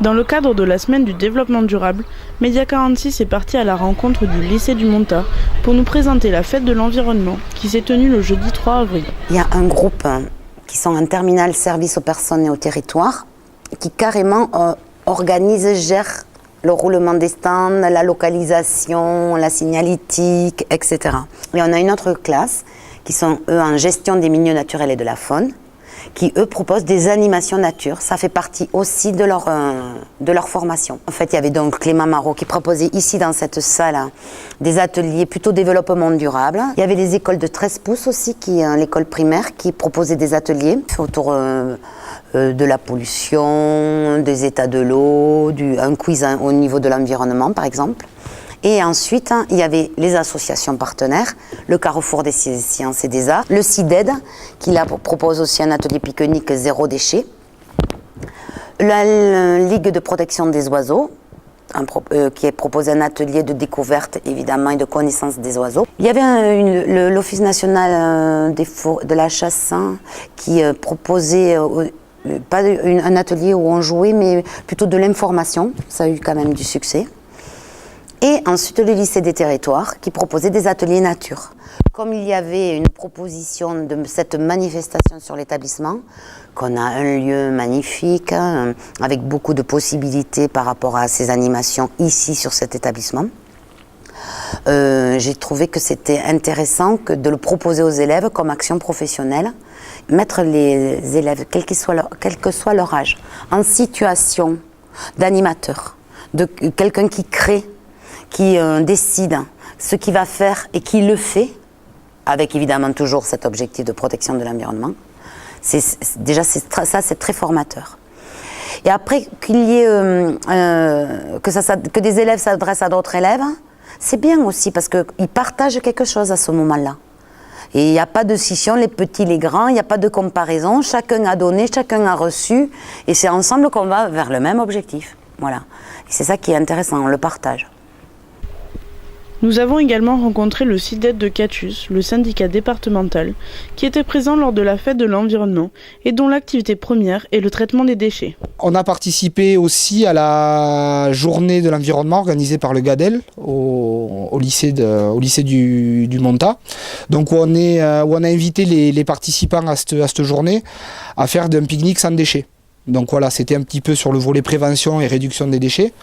Dans le cadre de la semaine du développement durable, Média 46 est parti à la rencontre du lycée du Montat pour nous présenter la fête de l'environnement qui s'est tenue le jeudi 3 avril. Il y a un groupe qui sont en terminale service aux personnes et au territoire qui carrément organise, gère le roulement des stands, la localisation, la signalétique, etc. Et on a une autre classe qui sont eux en gestion des milieux naturels et de la faune, qui eux proposent des animations nature. Ça fait partie aussi de leur formation. En fait, il y avait donc Clément Marot qui proposait ici dans cette salle des ateliers plutôt développement durable. Il y avait les écoles de 13 pouces aussi, l'école primaire, qui proposait des ateliers autour de la pollution, des états de l'eau, un quiz au niveau de l'environnement par exemple. Et ensuite, il y avait les associations partenaires, le Carrefour des Sciences et des Arts, le CIDED, qui propose aussi un atelier pique-nique zéro déchet, la Ligue de protection des oiseaux, qui a proposé un atelier de découverte évidemment et de connaissance des oiseaux. Il y avait l'Office national de la chasse qui proposait pas un atelier où on jouait, mais plutôt de l'information. Ça a eu quand même du succès. Et ensuite le lycée des territoires qui proposait des ateliers nature. Comme il y avait une proposition de cette manifestation sur l'établissement, qu'on a un lieu magnifique, avec beaucoup de possibilités par rapport à ces animations ici sur cet établissement, j'ai trouvé que c'était intéressant de le proposer aux élèves comme action professionnelle, mettre les élèves, quel que soit leur âge, en situation d'animateur, de quelqu'un qui crée, qui décide ce qu'il va faire et qui le fait, avec évidemment toujours cet objectif de protection de l'environnement. Déjà, c'est très formateur. Et après, qu'il y ait, que des élèves s'adressent à d'autres élèves, c'est bien aussi parce qu'ils partagent quelque chose à ce moment-là. Et il n'y a pas de scission, les petits, les grands, il n'y a pas de comparaison, chacun a donné, chacun a reçu, et c'est ensemble qu'on va vers le même objectif. Voilà. Et c'est ça qui est intéressant, on le partage. Nous avons également rencontré le CIDED de Catus, le syndicat départemental, qui était présent lors de la fête de l'environnement et dont l'activité première est le traitement des déchets. On a participé aussi à la journée de l'environnement organisée par le GADEL au lycée du Montat. Donc où on a invité les participants à cette journée à faire un pique-nique sans déchets. Donc voilà, c'était un petit peu sur le volet prévention et réduction des déchets.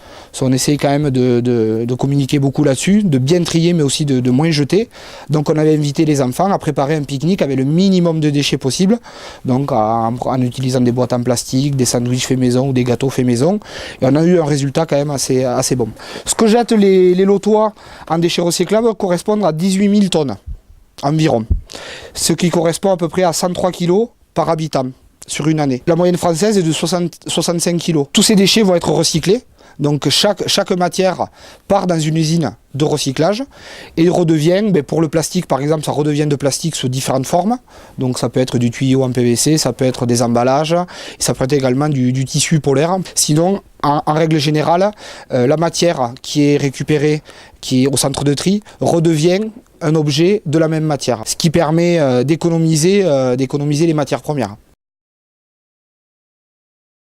On essaye quand même de communiquer beaucoup là-dessus, de bien trier mais aussi de moins jeter. Donc on avait invité les enfants à préparer un pique-nique avec le minimum de déchets possible, donc en utilisant des boîtes en plastique, des sandwichs faits maison ou des gâteaux faits maison. Et on a eu un résultat quand même assez bon. Ce que jettent les lotois en déchets recyclables correspond à 18 000 tonnes environ, ce qui correspond à peu près à 103 kg par habitant sur une année. La moyenne française est de 65 kg. Tous ces déchets vont être recyclés. Donc chaque matière part dans une usine de recyclage et redevient, pour le plastique par exemple, ça redevient de plastique sous différentes formes. Donc ça peut être du tuyau en PVC, ça peut être des emballages, et ça peut être également du tissu polaire. Sinon, en règle générale, la matière qui est récupérée, qui est au centre de tri, redevient un objet de la même matière, ce qui permet d'économiser les matières premières.